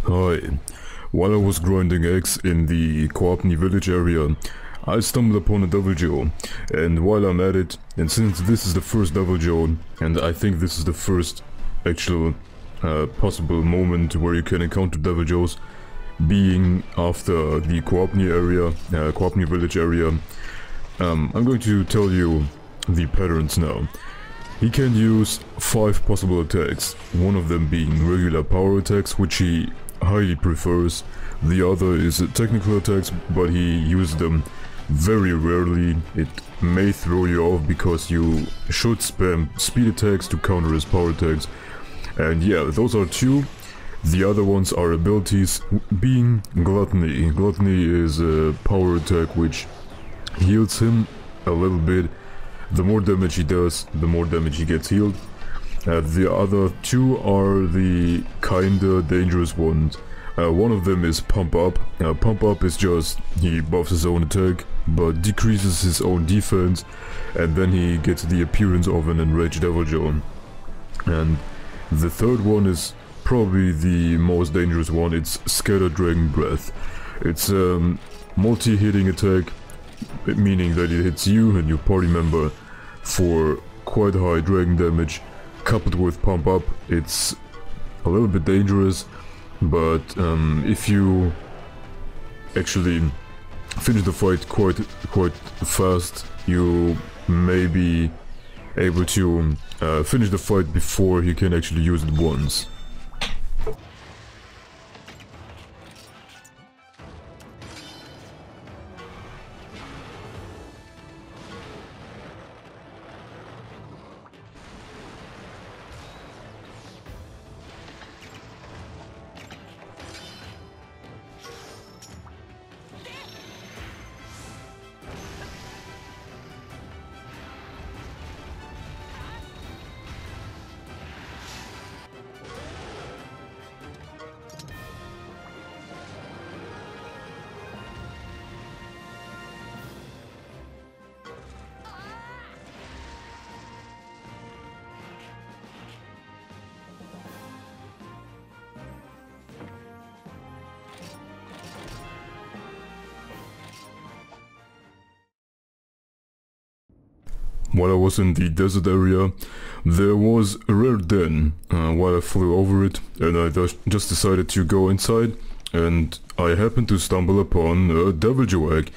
Hi. While I was grinding eggs in the Coopni village area, I stumbled upon a Devil Joe, and while I'm at it, and since this is the first Devil Joe, and I think this is the first actual possible moment where you can encounter Devil Joes, being after the Coopni area, Coopni village area, I'm going to tell you the patterns now. He can use 5 possible attacks, one of them being regular power attacks, which he highly prefers. The other is technical attacks, but he uses them very rarely. It may throw you off because you should spam speed attacks to counter his power attacks. And yeah, those are 2. The other ones are abilities, being Gluttony. Gluttony is a power attack which heals him a little bit. The more damage he does, the more damage he gets healed. The other 2 are the kinda dangerous ones. One of them is Pump Up. Pump Up is just, he buffs his own attack, but decreases his own defense, and then he gets the appearance of an enraged Devil Joe. And the third one is probably the most dangerous one. It's Scatter Dragon Breath. It's a multi-hitting attack, meaning that it hits you and your party member for quite high dragon damage. Coupled with Pump Up, it's a little bit dangerous, but if you actually finish the fight quite fast, you may be able to finish the fight before you can actually use it once. While I was in the desert area, there was a rare den while I flew over it, and I just decided to go inside, and I happened to stumble upon a Devil Joe egg.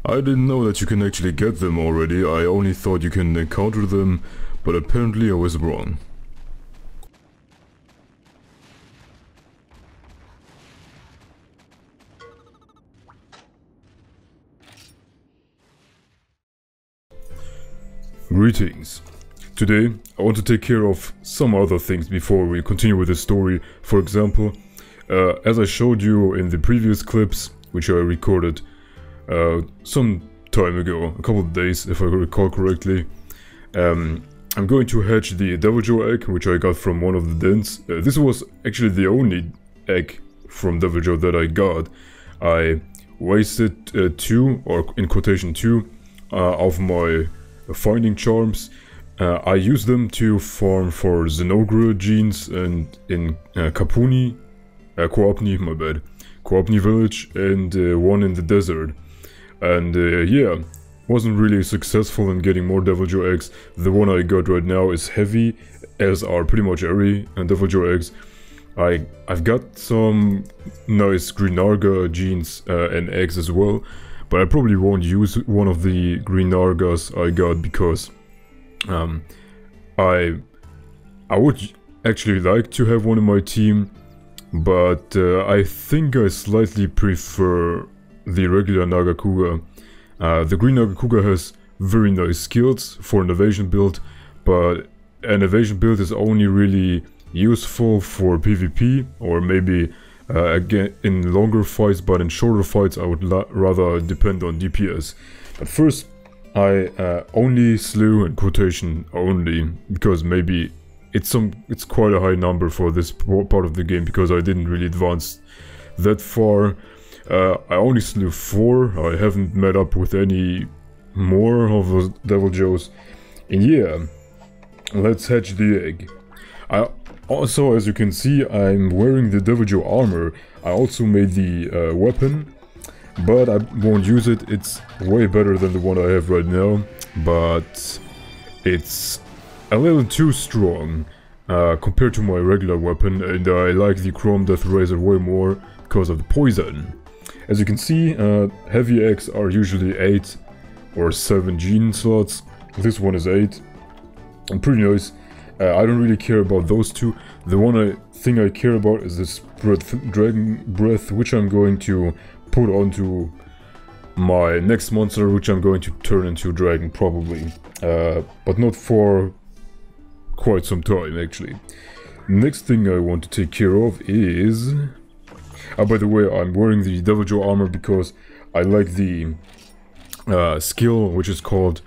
I didn't know that you can actually get them already. I only thought you can encounter them, but apparently I was wrong. Greetings. Today I want to take care of some other things before we continue with the story. For example, as I showed you in the previous clips, which I recorded some time ago, a couple of days if I recall correctly, I'm going to hatch the Devil Joe egg, which I got from one of the dens. This was actually the only egg from Devil Joe that I got. I wasted 2, or in quotation 2, of my finding charms. I use them to farm for Xenogra genes and in Coopni village, and one in the desert. And yeah, wasn't really successful in getting more Devil Joe eggs. The one I got right now is heavy, as are pretty much every Devil Joe eggs. I've got some nice Green Narga genes and eggs as well, but I probably won't use one of the Green Nargas I got because I would actually like to have one in my team, but I think I slightly prefer the regular Nagakuga. The Green Nagakuga has very nice skills for an evasion build, but an evasion build is only really useful for PvP, or maybe again in longer fights, but in shorter fights I would rather depend on DPS. But first, I only slew, in quotation only, because maybe it's quite a high number for this part of the game, because I didn't really advance that far. I only slew 4. I haven't met up with any more of those Devil Joes. And yeah, let's hatch the egg. I Also, as you can see, I'm wearing the Devil Joe armor. I also made the weapon, but I won't use it. It's way better than the one I have right now, but it's a little too strong compared to my regular weapon, and I like the Chrome Death Razor way more because of the poison. As you can see, heavy X are usually 8 or 7 gene slots. This one is 8. And pretty nice. I don't really care about those two. The one thing I care about is this Dragon Breath, which I'm going to put onto my next monster, which I'm going to turn into Dragon probably. But not for quite some time, actually. Next thing I want to take care of is... by the way, I'm wearing the Devil Joe armor because I like the skill, which is called...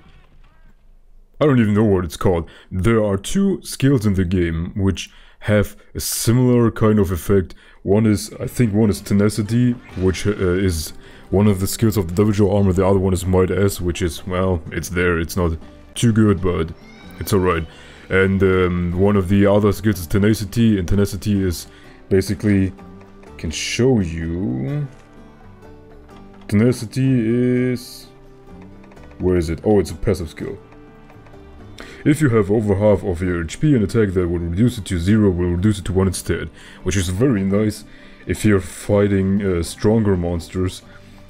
I don't even know what it's called. There are 2 skills in the game which have a similar kind of effect. One is, I think one is Tenacity, which is one of the skills of the Devil Joe armor. The other one is Might S, which is, well, it's there. It's not too good, but it's alright. And one of the other skills is Tenacity, and Tenacity is basically... I can show you... Tenacity is... Where is it? Oh, it's a passive skill. If you have over half of your HP, an attack that will reduce it to 0 will reduce it to 1 instead, which is very nice if you're fighting stronger monsters,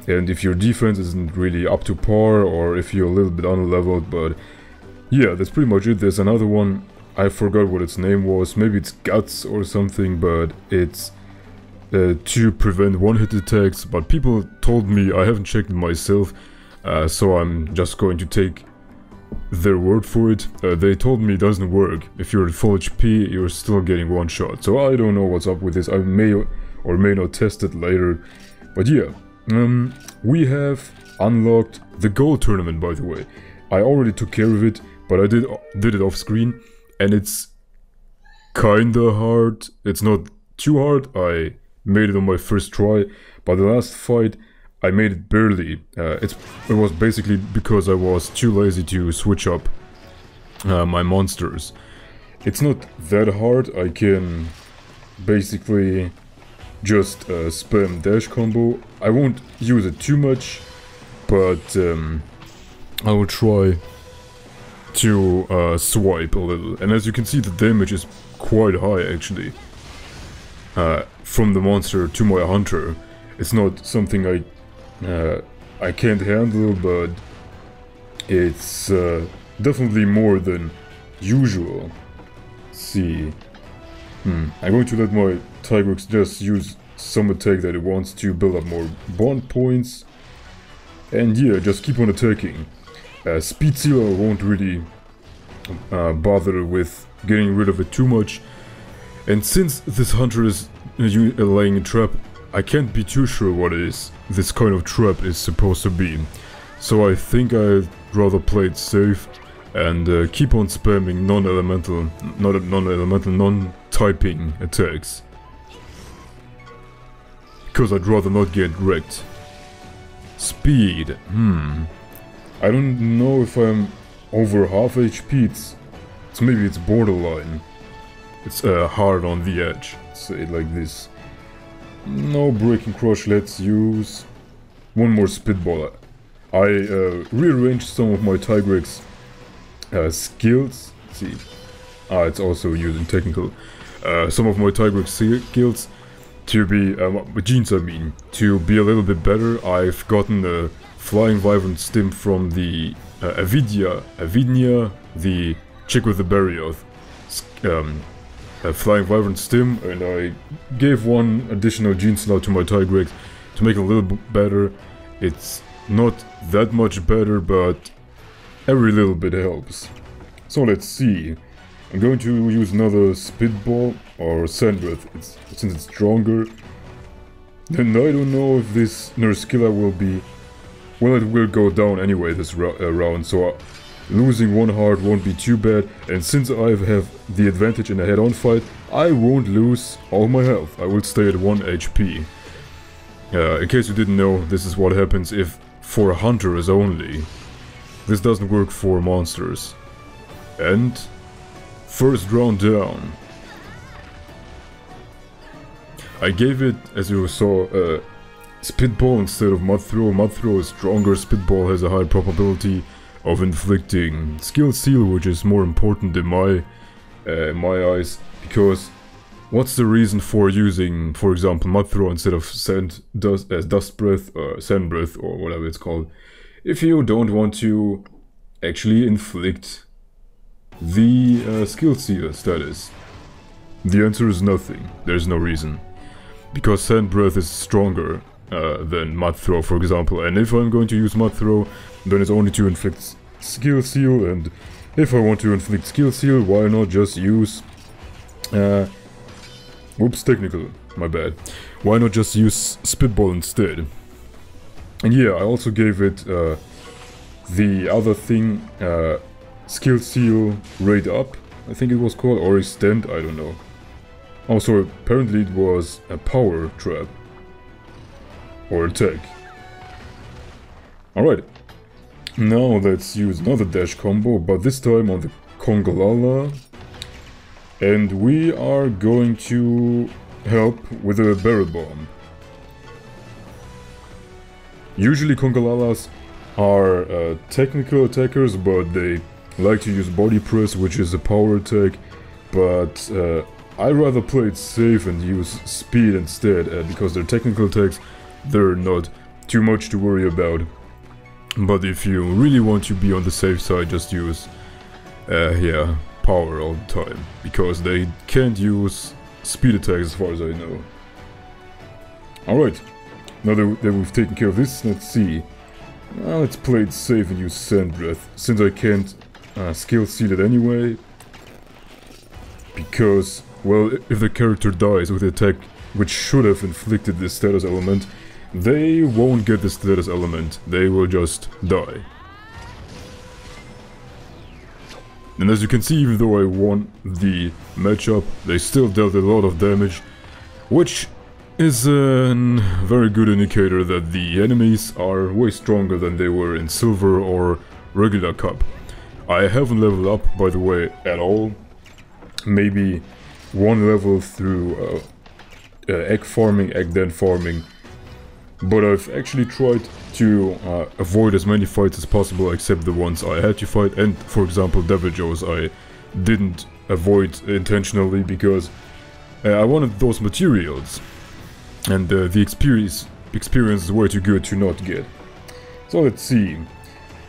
and if your defense isn't really up to par, or if you're a little bit unleveled. But yeah, that's pretty much it. There's another one, I forgot what its name was, maybe it's Guts or something, but it's to prevent one-hit attacks, but people told me, I haven't checked it myself, so I'm just going to take their word for it. They told me it doesn't work. If you're at full HP, you're still getting one shot. So I don't know what's up with this. I may or may not test it later. But yeah, we have unlocked the gold tournament, by the way. I already took care of it, but I did it off screen, and it's kinda hard. It's not too hard. I made it on my first try, but the last fight I made it barely. It was basically because I was too lazy to switch up my monsters. It's not that hard. I can basically just spam dash combo. I won't use it too much, but I will try to swipe a little. And as you can see, the damage is quite high actually. From the monster to my hunter. It's not something I can't handle, but it's definitely more than usual. Let's see. I'm going to let my Tigrex just use some attack that it wants to build up more bond points. And yeah, just keep on attacking. Speed Sealer won't really bother with getting rid of it too much. And since this hunter is laying a trap, I can't be too sure what this kind of trap is supposed to be. So I think I'd rather play it safe and keep on spamming non-typing attacks. Because I'd rather not get wrecked. Speed, I don't know if I'm over half HP, maybe it's borderline. It's hard on the edge, say it like this. No Breaking Crush, let's use one more Spitball. I rearranged some of my Tigrex skills. Let's see. It's also using technical. Some of my Tigrex skills to be, genes I mean, to be a little bit better. I've gotten a Flying Vibrant Stim from the Avidnia, the chick with the Barioth. Flying Vibrant Stim, and I gave one additional gene slot to my Tigrex to make it a little bit better. It's not that much better, but every little bit helps. So let's see. I'm going to use another Spitball or Sand Breath, since it's stronger. And I don't know if this Nurse Killer will be... Well, it will go down anyway this round, so losing one heart won't be too bad, and since I have the advantage in a head-on fight, I won't lose all my health. I will stay at 1 HP. In case you didn't know, this is what happens if for hunters only. This doesn't work for monsters. And first round down. I gave it, as you saw, Spitball instead of Mud Throw. Mud Throw is stronger, Spitball has a high probability of inflicting Skill Seal, which is more important in my eyes, because what's the reason for using, for example, Mud Throw instead of Dust Breath, or Sand Breath, or whatever it's called, if you don't want to actually inflict the Skill Seal status? The answer is nothing. There's no reason. Because Sand Breath is stronger than Mud Throw, for example, and if I'm going to use Mud Throw, then it's only to inflict Skill Seal, and if I want to inflict Skill Seal, why not just use... Whoops, technical, my bad. Why not just use Spitball instead? And yeah, I also gave it the other thing, Skill Seal Rate Up, I think it was called, or Extend, I don't know. Also, apparently it was a Power Trap. Or Attack. Alright. Now let's use another dash combo, but this time on the Congalala. And we are going to help with a Barrel Bomb. Usually Congalalas are technical attackers, but they like to use Body Press, which is a power attack. But I rather play it safe and use Speed instead, because their technical attacks, they're not too much to worry about. But if you really want to be on the safe side, just use, yeah, Power all the time, because they can't use speed attacks as far as I know. Alright, now that we've taken care of this, let's see. Now let's play it safe and use Sand Breath, since I can't Skill Seal it anyway. Because, well, if the character dies with the attack which should have inflicted the status element, they won't get the status element, they will just die. And as you can see, even though I won the matchup, they still dealt a lot of damage, which is a very good indicator that the enemies are way stronger than they were in Silver or regular Cup. I haven't leveled up, by the way, at all. Maybe one level through egg farming, egg den farming. But I've actually tried to avoid as many fights as possible, except the ones I had to fight. And for example, Devil Joes I didn't avoid intentionally because I wanted those materials. And the experience is way too good to not get. So let's see.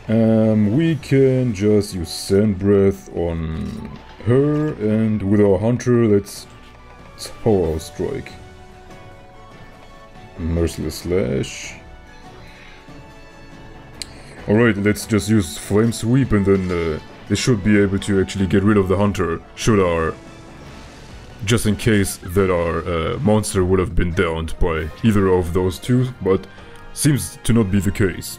We can just use Sand Breath on her, and with our Hunter, let's Power Strike. Merciless Slash. Alright, let's just use Flame Sweep, and then they should be able to actually get rid of the Hunter, should our... just in case that our monster would have been downed by either of those two, but seems to not be the case.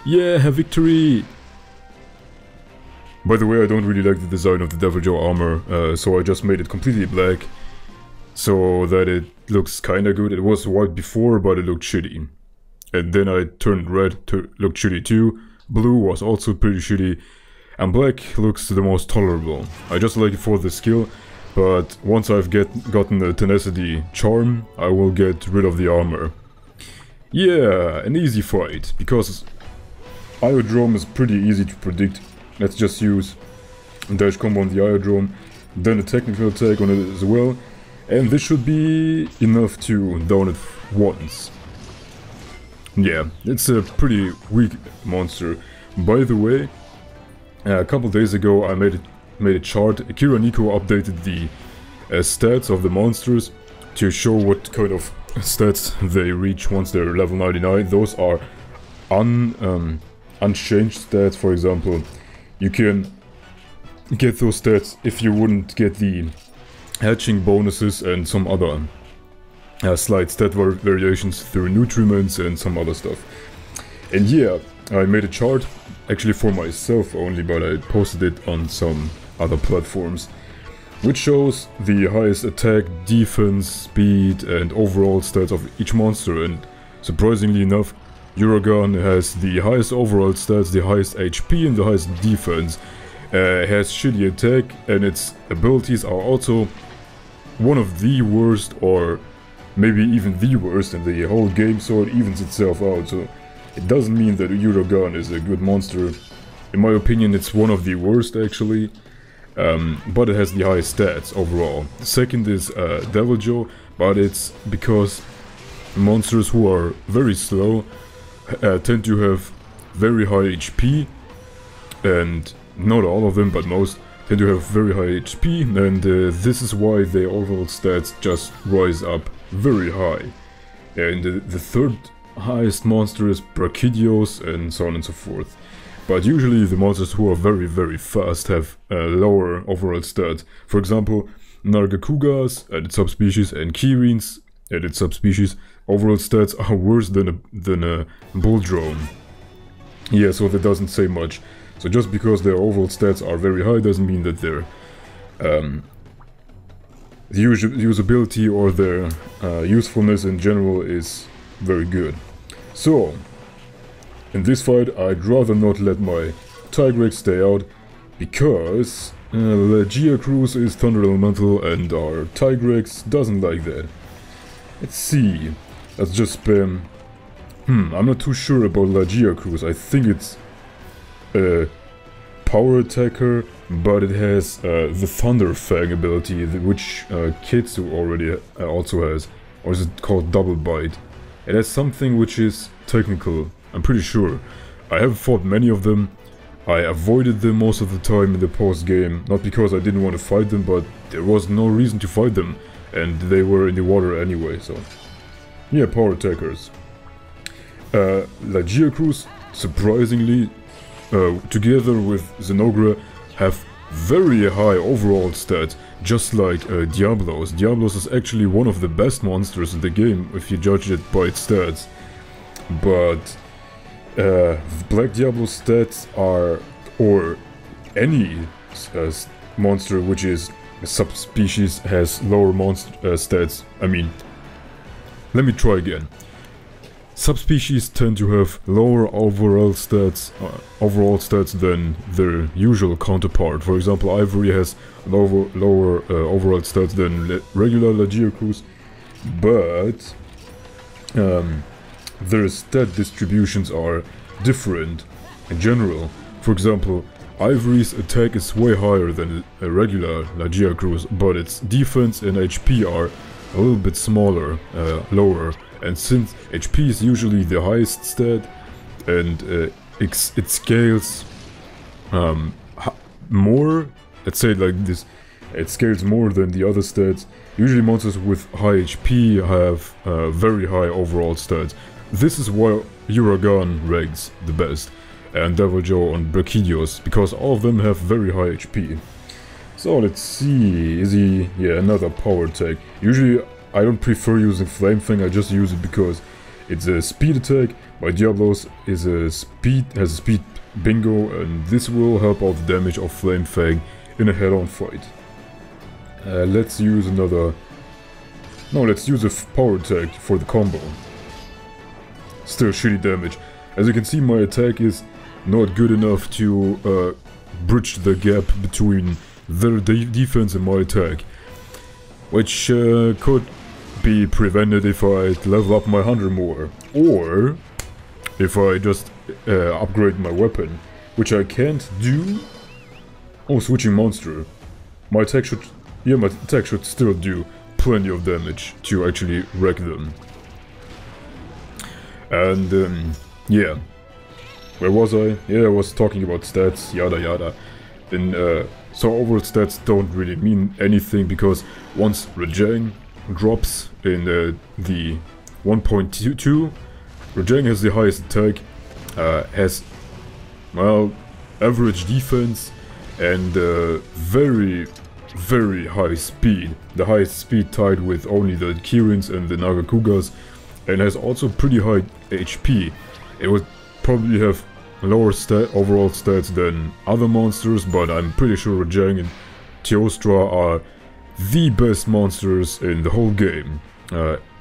Yeah, victory! By the way, I don't really like the design of the Devil Joe armor, so I just made it completely black, so that it looks kinda good. It was white before, but it looked shitty. And then I turned red to look shitty too. Blue was also pretty shitty. And black looks the most tolerable. I just like it for the skill, but once I've gotten the Tenacity Charm, I will get rid of the armor. Yeah, an easy fight, because Iodrome is pretty easy to predict. Let's just use dash combo on the Iodrome, then a technical attack on it as well, and this should be enough to down it once. Yeah, it's a pretty weak monster. By the way, a couple days ago I made a chart. Kira Nico updated the stats of the monsters to show what kind of stats they reach once they're level 99. Those are unchanged stats. For example, you can get those stats if you wouldn't get the hatching bonuses and some other slight stat variations through nutriments and some other stuff. And yeah, I made a chart, actually for myself only, but I posted it on some other platforms, which shows the highest attack, defense, speed and overall stats of each monster. And surprisingly enough, Uragan has the highest overall stats, the highest HP and the highest defense. Has shitty attack, and its abilities are also one of the worst, or maybe even the worst in the whole game, so it evens itself out. So it doesn't mean that Uragan is a good monster. In my opinion, it's one of the worst actually, but it has the highest stats overall. The second is Devil Joe, but it's because monsters who are very slow tend to have very high HP, and not all of them, but most tend to have very high HP, and this is why their overall stats just rise up very high. And the third highest monster is Brachydios, and so on and so forth. But usually the monsters who are very, very fast have lower overall stats. For example, Nargacugas and its subspecies and Kirins and its subspecies overall stats are worse than a bull drone. Yeah, so that doesn't say much. So just because their overall stats are very high doesn't mean that their usability or their usefulness in general is very good. So, in this fight I'd rather not let my AkantoreX stay out, because Legia Cruz is Thunder Elemental and our AkantoreX doesn't like that. Let's see, let's just spam. I'm not too sure about Legia Cruz. I think it's a power attacker, but it has the Thunder Fang ability, which Kitsu already also has. Or is it called Double Bite? It has something which is technical, I'm pretty sure. I haven't fought many of them. I avoided them most of the time in the post-game, not because I didn't want to fight them, but there was no reason to fight them, and they were in the water anyway, so... yeah, power attackers. Legia Cruz, surprisingly, together with Xenogra, have very high overall stats, just like Diablos. Diablos is actually one of the best monsters in the game, if you judge it by its stats. But Black Diablo's stats are, or any monster which is a subspecies has lower stats. I mean, let me try again. Subspecies tend to have lower overall stats than their usual counterpart. For example, Ivory has lower overall stats than regular Legia Cruz, but their stat distributions are different in general. For example, Ivory's attack is way higher than a regular Legia Cruz, but its defense and HP are a little bit smaller, lower. And since HP is usually the highest stat, and it scales more, let's say it like this, it scales more than the other stats. Usually monsters with high HP have very high overall stats. This is why Uragan ranks the best, and Devil Joe and Brachydios, because all of them have very high HP. So let's see, is he... yeah, another power attack. Usually I don't prefer using Flame Fang, I just use it because it's a speed attack. My Diablos has a speed bingo, and this will help out the damage of Flame Fang in a head-on fight. Let's use another... no, let's use a power attack for the combo. Still shitty damage. As you can see, my attack is not good enough to bridge the gap between their defense and my attack, which could be prevented if I level up my hunter more, or if I just upgrade my weapon, which I can't do. Oh, switching monster. My attack should... yeah, my attack should still do plenty of damage to actually wreck them. And yeah, where was I? Yeah, I was talking about stats, yada yada. And so overall stats don't really mean anything, because once Rajang drops in the 1.22, Rajang has the highest attack, has, well, average defense, and very, very high speed. The highest speed tied with only the Kirins and the Nagakugas, and has also pretty high HP. It would probably have lower overall stats than other monsters, but I'm pretty sure Rajang and Teostra are the best monsters in the whole game,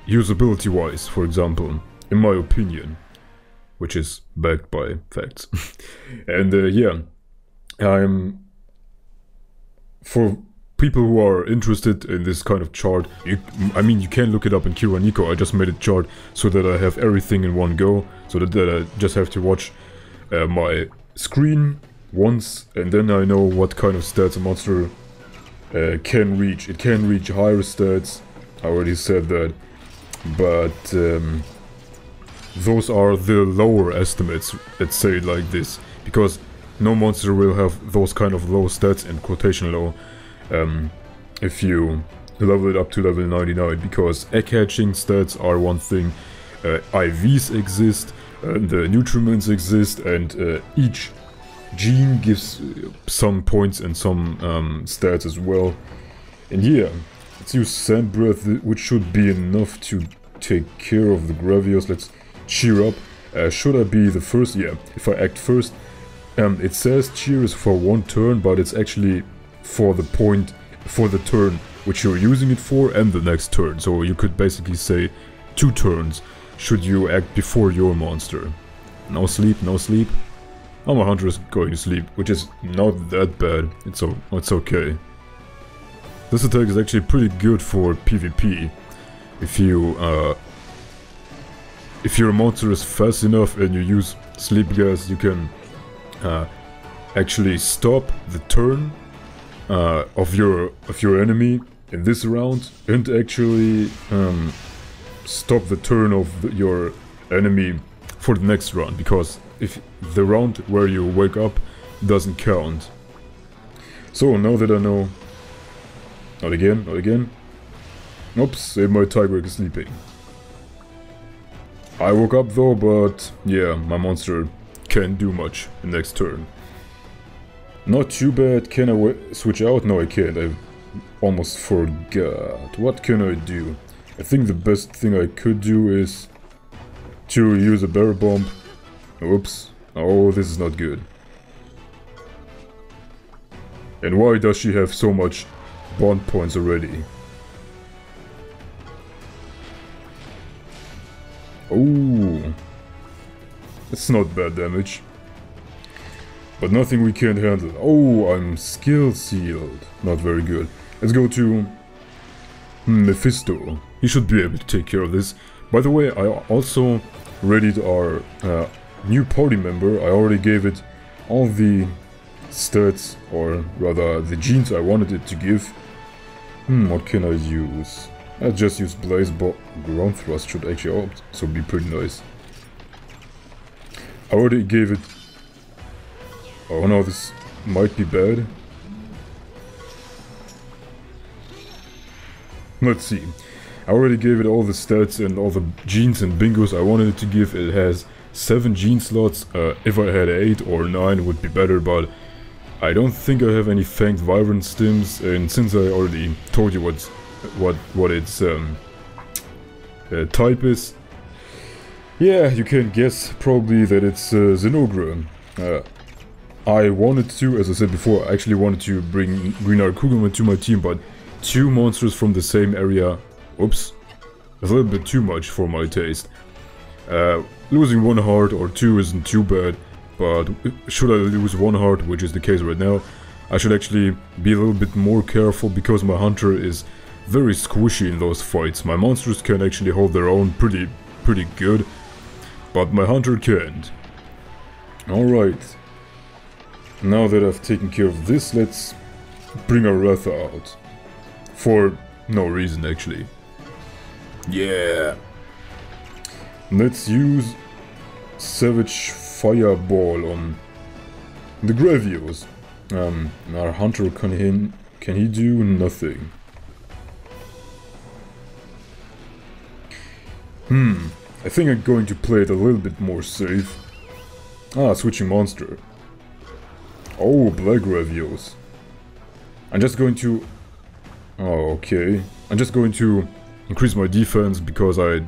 usability wise, for example, in my opinion, which is backed by facts. And yeah, I'm, for people who are interested in this kind of chart, I mean, you can look it up in Kiraniko. I just made a chart so that I have everything in one go, so that I just have to watch my screen once, and then I know what kind of stats a monster can reach. It can reach higher stats, I already said that, but those are the lower estimates, let's say it like this, because no monster will have those kind of low stats, in quotation low, if you level it up to level 99, because egg hatching stats are one thing, IVs exist, the nutriments exist, and each gene gives some points and some stats as well. And yeah, let's use Sand Breath, which should be enough to take care of the Gravios. Let's cheer up. Should I be the first? Yeah, if I act first. It says cheer is for 1 turn, but it's actually for the turn which you're using it for and the next turn. So you could basically say 2 turns should you act before your monster. No sleep, no sleep. Oh, my hunter is going to sleep, which is not that bad. It's okay. This attack is actually pretty good for PvP. If your monster is fast enough and you use sleep gas, you can actually stop the turn of your enemy in this round, and actually stop the turn of your enemy for the next round, because if the round where you wake up doesn't count. So now that I know... Not again, not again. Oops, my tiger is sleeping. I woke up though, but yeah, my monster can't do much the next turn. Not too bad. Can I switch out? No, I can't. I almost forgot. What can I do? I think the best thing I could do is to use a bear bomb. Oops. Oh, this is not good. And why does she have so much bond points already? Oh, that's not bad damage. But nothing we can't handle. Oh, I'm skill sealed. Not very good. Let's go to Mephisto. He should be able to take care of this. By the way, I also readied our new party member. I already gave it all the stats, or rather the genes I wanted it to give. What can I use? I just use Blaze, but Ground Thrust should actually also be pretty nice. I already gave it... Oh no, this might be bad. Let's see. I already gave it all the stats and all the genes and bingos I wanted it to give. It has 7 gene slots. If I had 8 or 9 it would be better, but I don't think I have any Fanged Vibrant Stims, and since I already told you what its type is, yeah, you can guess probably that it's Zinogre. I wanted to, as I said before, I actually wanted to bring Green Arcugaman to my team, but 2 monsters from the same area, oops, that's a little bit too much for my taste. Losing 1 heart or 2 isn't too bad, but should I lose 1 heart, which is the case right now, I should actually be a little bit more careful, because my hunter is very squishy in those fights. My monsters can actually hold their own pretty good, but my hunter can't. Alright. Now that I've taken care of this, let's bring our Ratha out. For no reason, actually. Yeah! Let's use Savage Fireball on the Gravios. Our hunter, can he do nothing? I think I'm going to play it a little bit more safe. Switching monster. Oh, Black Gravios. I'm just going to... Oh, okay. I'm just going to increase my defense, because I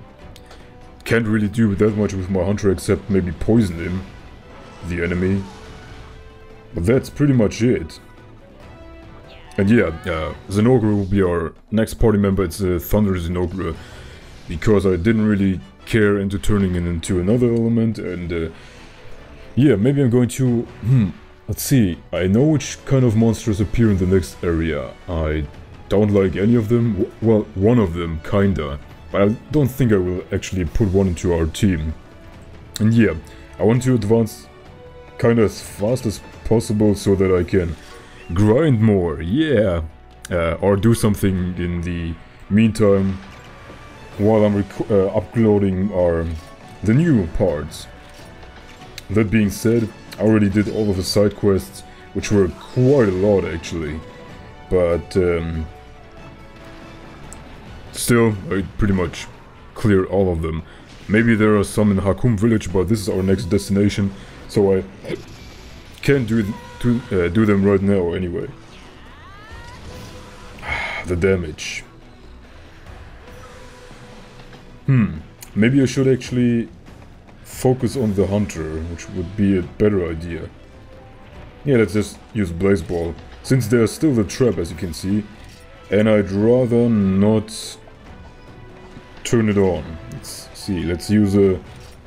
can't really do that much with my hunter except maybe poison him, the enemy. But that's pretty much it. And yeah, Zinogre will be our next party member. It's Thunder Zinogre, because I didn't really care into turning it into another element, and yeah, maybe I'm going to Let's see, I know which kind of monsters appear in the next area. I don't like any of them. Well, one of them, kinda. But I don't think I will actually put one into our team. And yeah, I want to advance kinda as fast as possible so that I can grind more, yeah! Or do something in the meantime while I'm uploading the new parts. That being said, I already did all of the side quests, which were quite a lot actually, but still, I pretty much cleared all of them. Maybe there are some in Hakum village, but this is our next destination, so I can't do them right now anyway. The damage. Maybe I should actually focus on the hunter, which would be a better idea. Yeah, let's just use Blaze Ball, since there's still the trap as you can see, and I'd rather not turn it on. Let's see, let's use a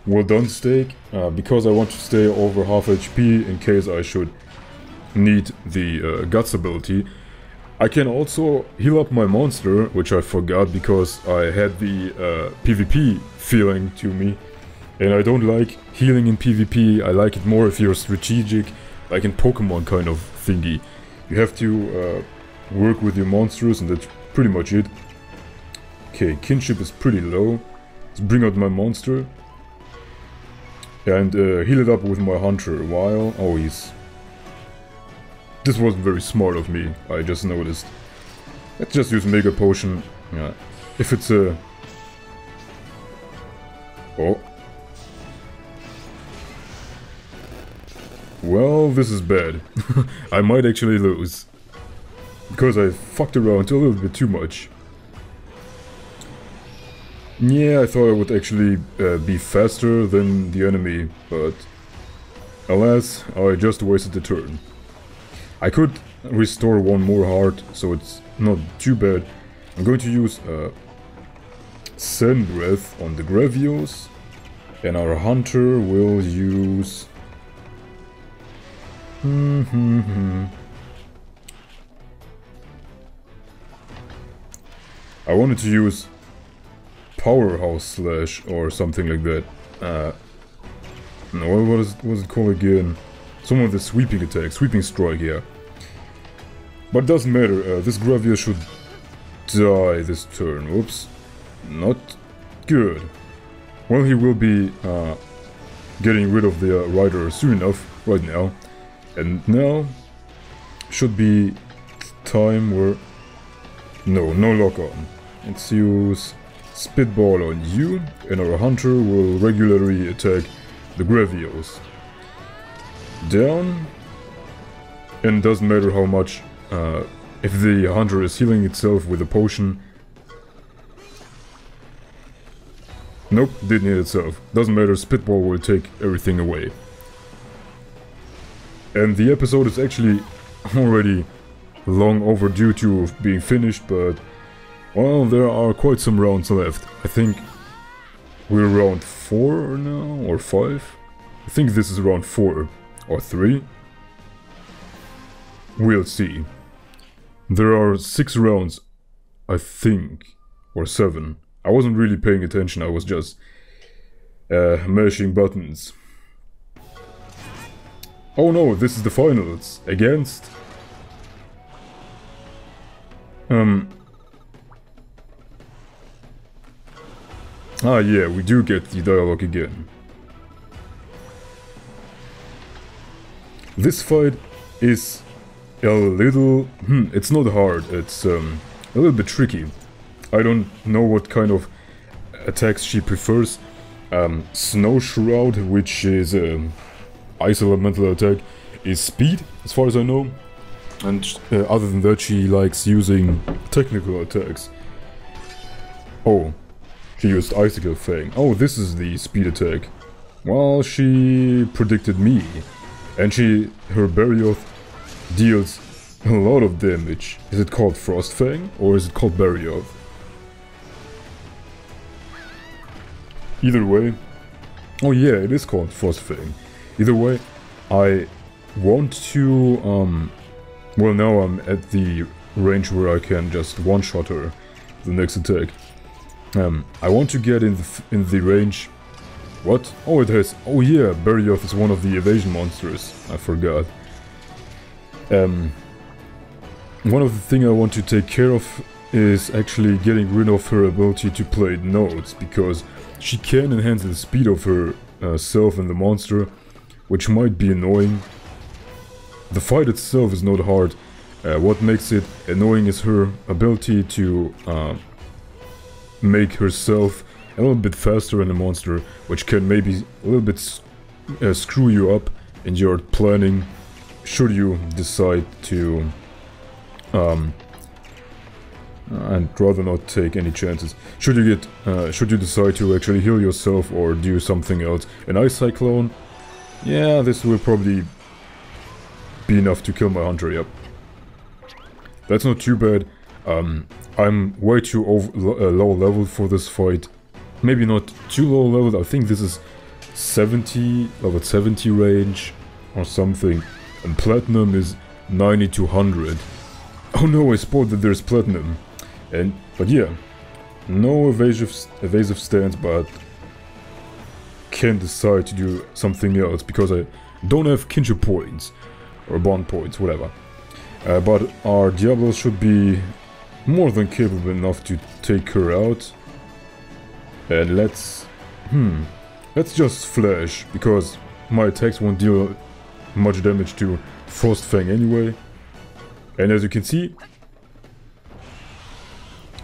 well done stake, because I want to stay over half HP in case I should need the guts ability. I can also heal up my monster, which I forgot because I had the PvP feeling to me. And I don't like healing in PvP, I like it more if you're strategic, like in Pokemon kind of thingy. You have to work with your monsters and that's pretty much it. Okay, kinship is pretty low. Let's bring out my monster. And heal it up with my hunter while... Oh, this wasn't very smart of me, I just noticed. Let's just use Mega Potion. Yeah. If it's a... Oh. Well, this is bad. I might actually lose. Because I fucked around a little bit too much. Yeah, I thought I would actually be faster than the enemy, but... Alas, I just wasted the turn. I could restore one more heart, so it's not too bad. I'm going to use Sand Breath on the Gravios, and our hunter will use... I wanted to use Powerhouse Slash or something like that. No, what was it called again? Some of the sweeping attack, sweeping strike, yeah. But it doesn't matter, this Gravia should die this turn. Oops. Not good. Well, he will be getting rid of the rider soon enough, right now. And now should be time where... No lock on. Let's use Spitball on you, and our hunter will regularly attack the Gravios. Down, and doesn't matter how much, if the hunter is healing itself with a potion. Nope, didn't heal itself. Doesn't matter, Spitball will take everything away. And the episode is actually already long overdue to being finished, but well, there are quite some rounds left. I think we're round 4 now, or 5? I think this is round 4. Or 3? We'll see. There are 6 rounds, I think, or 7. I wasn't really paying attention, I was just mashing buttons. Oh no, this is the finals, against... Ah yeah, we do get the dialogue again. This fight is a little... it's not hard, it's a little bit tricky. I don't know what kind of attacks she prefers. Snow Shroud, which is ice elemental attack, is speed, as far as I know. And other than that, she likes using technical attacks. Oh, she used Icicle Fang. Oh, this is the speed attack. Well, she predicted me. And her Barioth deals a lot of damage. Is it called Frost Fang or is it called Barioth? Either way... Oh yeah, it is called Frost Fang. Either way, I want to, well, now I'm at the range where I can just one-shot her, the next attack. I want to get in the range. What? Oh, it has. Oh yeah, Berioth is one of the evasion monsters. I forgot. One of the things I want to take care of is actually getting rid of her ability to play notes, because she can enhance the speed of her self and the monster, which might be annoying. The fight itself is not hard. What makes it annoying is her ability to make herself a little bit faster than the monster, which can maybe a little bit screw you up in your planning, should you decide to and rather not take any chances. Should you decide to actually heal yourself or do something else. An Ice Cyclone, yeah, this will probably be enough to kill my hunter, yep. That's not too bad. I'm way too low level for this fight. Maybe not too low level, I think this is 70, level 70 range or something. And platinum is 90 to 100. Oh no, I spotted that there's platinum. But yeah, no evasive stance, but can decide to do something else because I don't have kinship points or bond points, whatever. But our Diablos should be more than capable enough to take her out. And let's just flash, because my attacks won't deal much damage to Frostfang anyway. And as you can see,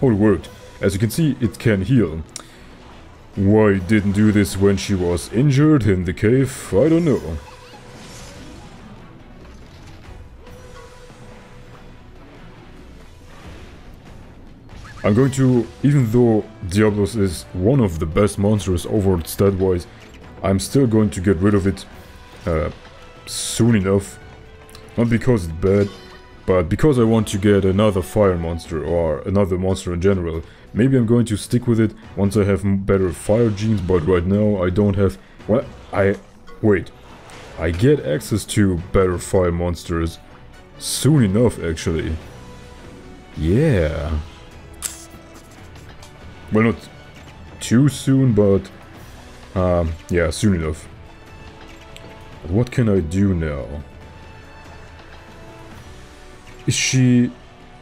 oh, it worked. As you can see, it can heal. Why it didn't do this when she was injured in the cave, I don't know. I'm going to, even though Diablos is one of the best monsters overall stat-wise, I'm still going to get rid of it soon enough. Not because it's bad, but because I want to get another fire monster or another monster in general. Maybe I'm going to stick with it once I have better fire genes, but right now I don't have... Well, wait. I get access to better fire monsters soon enough, actually. Yeah. Well, not too soon, but yeah, soon enough. But what can I do now? Is she...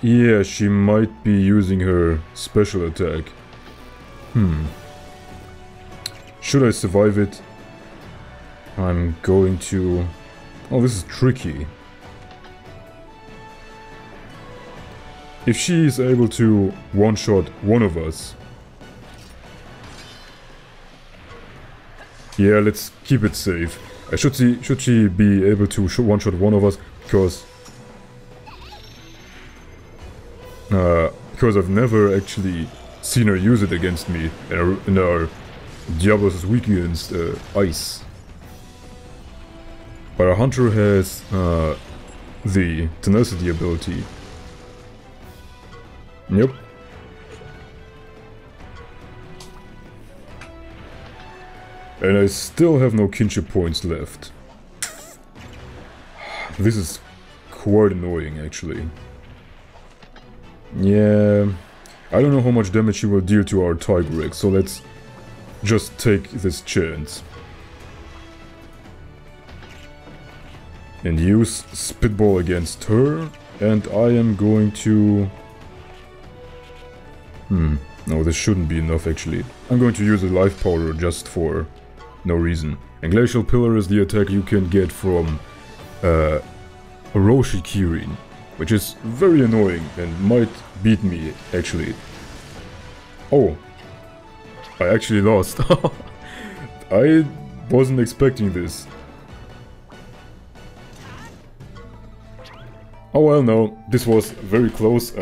Yeah, she might be using her special attack. Should I survive it? I'm going to... Oh, this is tricky. If she is able to one-shot one of us... Yeah, let's keep it safe. Should she be able to one-shot one of us? Because I've never actually seen her use it against me, and our Diablos is weak against ice. But our hunter has the tenacity ability. Yep. And I still have no kinship points left. This is quite annoying, actually. Yeah, I don't know how much damage she will deal to our AkantoreX, so let's just take this chance. And use Spitball against her, and I am going to... No, this shouldn't be enough, actually. I'm going to use a life powder just for no reason. And Glacial Pillar is the attack you can get from Orochi Kirin, which is very annoying and might beat me, actually. Oh, I actually lost. I wasn't expecting this. Oh well, no, this was very close.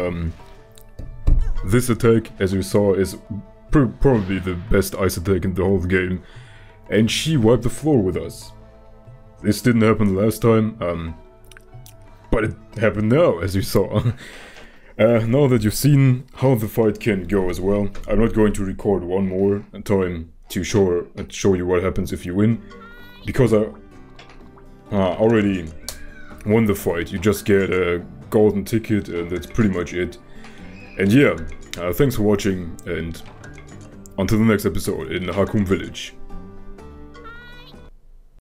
This attack, as you saw, is probably the best ice attack in the whole game. And she wiped the floor with us. This didn't happen last time, but it happened now, as you saw. Now that you've seen how the fight can go as well, I'm not going to record one more time to show you what happens if you win, because I already won the fight. You just get a golden ticket and that's pretty much it. And yeah, thanks for watching, and until the next episode in Hakum Village.